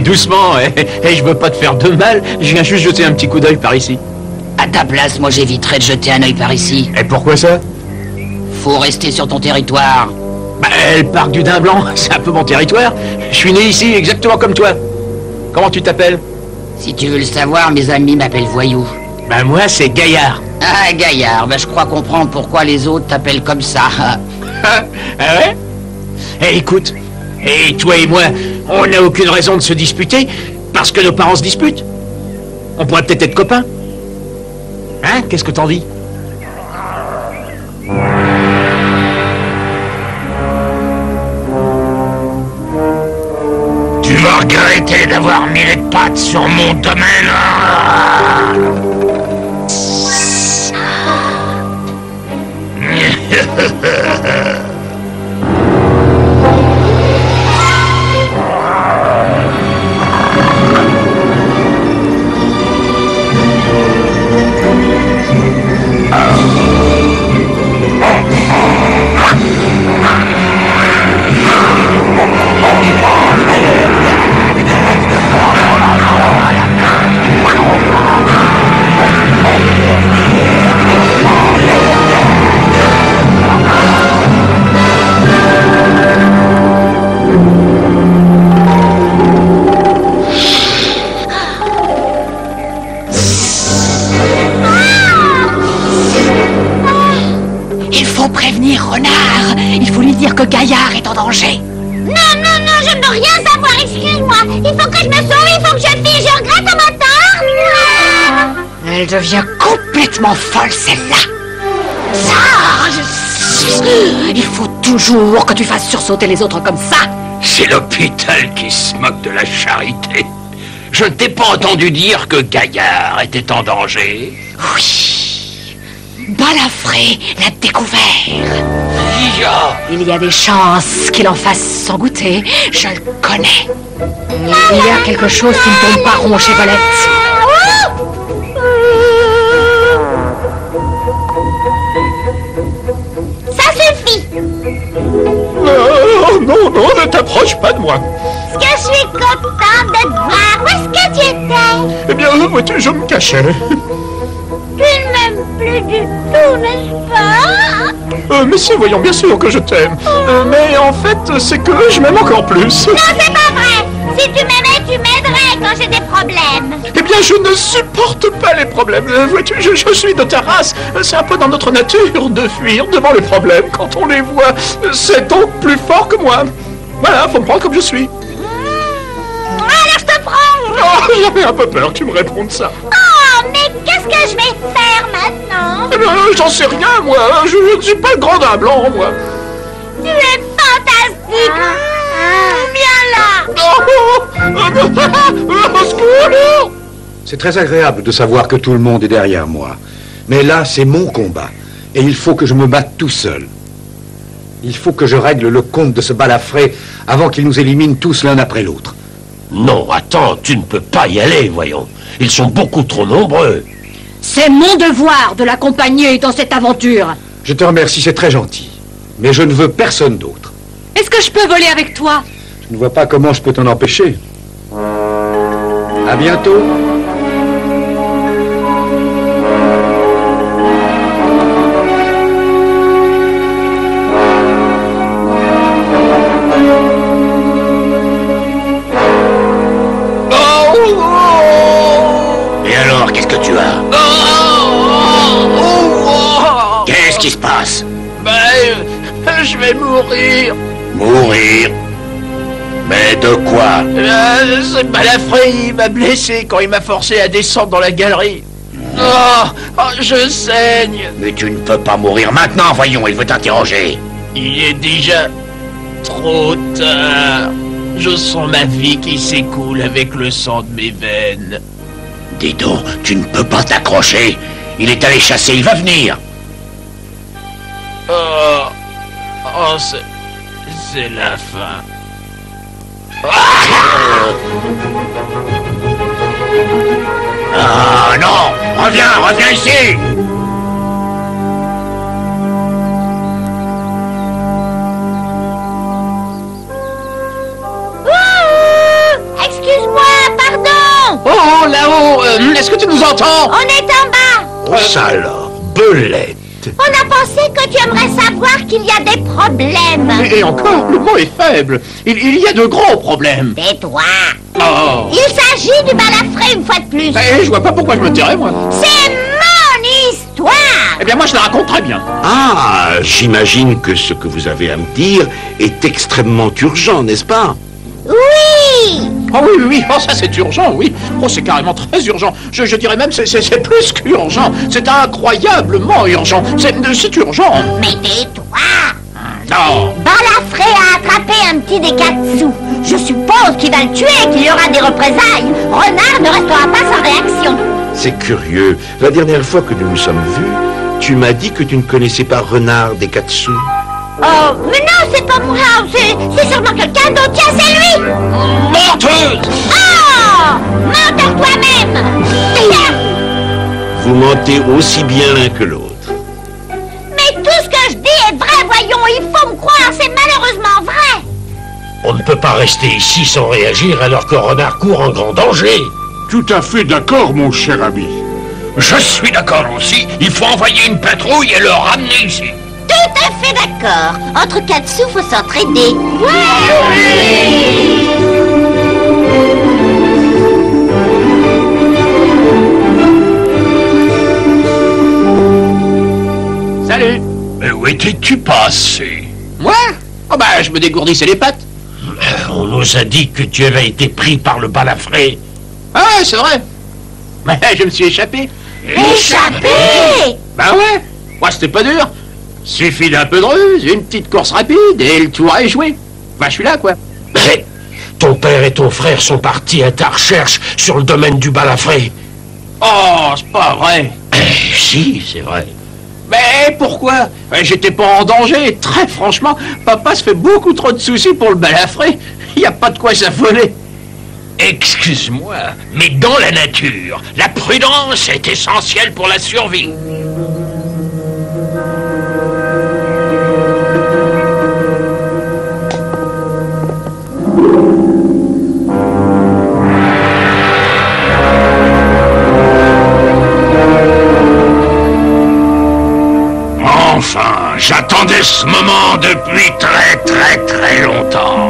doucement, je veux pas te faire de mal, je viens juste jeter un petit coup d'œil par ici. À ta place, moi j'éviterais de jeter un œil par ici. Et pourquoi ça? Faut rester sur ton territoire. Bah, le parc du Daim Blanc, c'est un peu mon territoire. Je suis né ici, exactement comme toi. Comment tu t'appelles? Si tu veux le savoir, mes amis m'appellent Voyou. Bah moi, c'est Gaillard. Ah, Gaillard, bah je crois comprendre pourquoi les autres t'appellent comme ça. Ah ouais? Eh, écoute, et toi et moi, on n'a aucune raison de se disputer, parce que nos parents se disputent. On pourrait peut-être être copains. Hein? Qu'est-ce que t'en dis? Tu vas regretter d'avoir mis les pattes sur mon domaine. Renard, il faut lui dire que Gaillard est en danger. Non, non, non, je ne veux rien savoir, excuse-moi. Il faut que je me sauve, il faut que je file, je regrette à ma tort. Elle devient complètement folle, celle-là. Il faut toujours que tu fasses sursauter les autres comme ça. C'est l'hôpital qui se moque de la charité. Je ne t'ai pas entendu dire que Gaillard était en danger. Oui. Balafré l'a découvert. Il y a des chances qu'il en fasse sans goûter. Je le connais. Il y a quelque chose qui ne tombe pas rond chez Volette. Ça suffit. Non, non, non, ne t'approche pas de moi. Est-ce que je suis contente de te voir? Où est-ce que tu étais? Eh bien, vois-tu, je me cachais. Tu ne m'aimes plus du tout, n'est-ce pas? Mais si, voyons, bien sûr que je t'aime. Mais en fait, c'est que je m'aime encore plus. Non, c'est pas vrai. Si tu m'aimais, tu m'aiderais quand j'ai des problèmes. Eh bien, je ne supporte pas les problèmes. Vois-tu, je suis de ta race. C'est un peu dans notre nature de fuir devant les problèmes quand on les voit. C'est donc plus fort que moi. Voilà, faut me prendre comme je suis. Alors je te prends. Oh, j'avais un peu peur que tu me répondes ça. Oh, mais qu'est-ce que je vais faire maintenant? Eh bien, j'en sais rien, moi. Je ne suis pas le grand Daim Blanc, moi. Tu es fantastique. Viens là. Au secours! C'est très agréable de savoir que tout le monde est derrière moi. Mais là, c'est mon combat. Et il faut que je me batte tout seul. Il faut que je règle le compte de ce balafré avant qu'il nous élimine tous l'un après l'autre. Non, attends, tu ne peux pas y aller, voyons. Ils sont beaucoup trop nombreux. C'est mon devoir de l'accompagner dans cette aventure. Je te remercie, c'est très gentil. Mais je ne veux personne d'autre. Est-ce que je peux voler avec toi? Je ne vois pas comment je peux t'en empêcher. À bientôt. Et alors, qu'est-ce que tu as? Qu'est-ce qui se passe? Je vais mourir. Mourir? Mais de quoi? Ce balafré, il m'a blessé quand il m'a forcé à descendre dans la galerie. Je saigne. Mais tu ne peux pas mourir maintenant, voyons, il veut t'interroger. Il est déjà trop tard. Je sens ma vie qui s'écoule avec le sang de mes veines. Dis donc, tu ne peux pas t'accrocher. Il est allé chasser, il va venir. C'est la fin. Ah non! Reviens ici! Excuse-moi, entends? On est en bas. Oh, ça alors, belette. On a pensé que tu aimerais savoir qu'il y a des problèmes. Et encore, le mot est faible. Il y a de gros problèmes. Tais-toi. Oh. Il s'agit du balafré une fois de plus. Je vois pas pourquoi je me tairais, moi. C'est mon histoire. Eh bien, moi, je la raconte très bien. Ah, j'imagine que ce que vous avez à me dire est extrêmement urgent, n'est-ce pas? Oui. Oh oui, oh ça c'est urgent, oui. Oh c'est carrément très urgent. Je dirais même c'est plus qu'urgent. C'est incroyablement urgent. C'est urgent. Mais tais-toi. Non. Balafré a attrapé un petit des 4 sous. Je suppose qu'il va le tuer et qu'il y aura des représailles. Renard ne restera pas sans réaction. C'est curieux. La dernière fois que nous nous sommes vus, tu m'as dit que tu ne connaissais pas Renard des 4 sous. Oh, mais non, c'est pas moi. C'est sûrement quelqu'un d'autre. Tiens, c'est lui. Menteuse. Oh, menteur toi-même. Vous mentez aussi bien l'un que l'autre. Mais tout ce que je dis est vrai, voyons. Il faut me croire, c'est malheureusement vrai. On ne peut pas rester ici sans réagir alors que Renard court en grand danger. Tout à fait d'accord, mon cher ami. Je suis d'accord aussi. Il faut envoyer une patrouille et le ramener ici. Tout à fait d'accord. Entre 4 sous, faut s'entraider. Salut. Mais où étais-tu passé? Moi? Oh bah, je me dégourdissais les pattes. On nous a dit que tu avais été pris par le balafré. Ah, c'est vrai. Mais je me suis échappé. Échappé. Bah ouais. Moi, c'était pas dur. Suffit d'un peu de ruse, une petite course rapide et le tour est joué. Bah, je suis là, quoi. Mais ton père et ton frère sont partis à ta recherche sur le domaine du balafré. Oh, c'est pas vrai. Si, c'est vrai. Mais pourquoi? J'étais pas en danger. Très franchement, papa se fait beaucoup trop de soucis pour le balafré. Il n'y a pas de quoi s'affoler. Excuse-moi, mais dans la nature, la prudence est essentielle pour la survie. Enfin, j'attendais ce moment depuis très longtemps.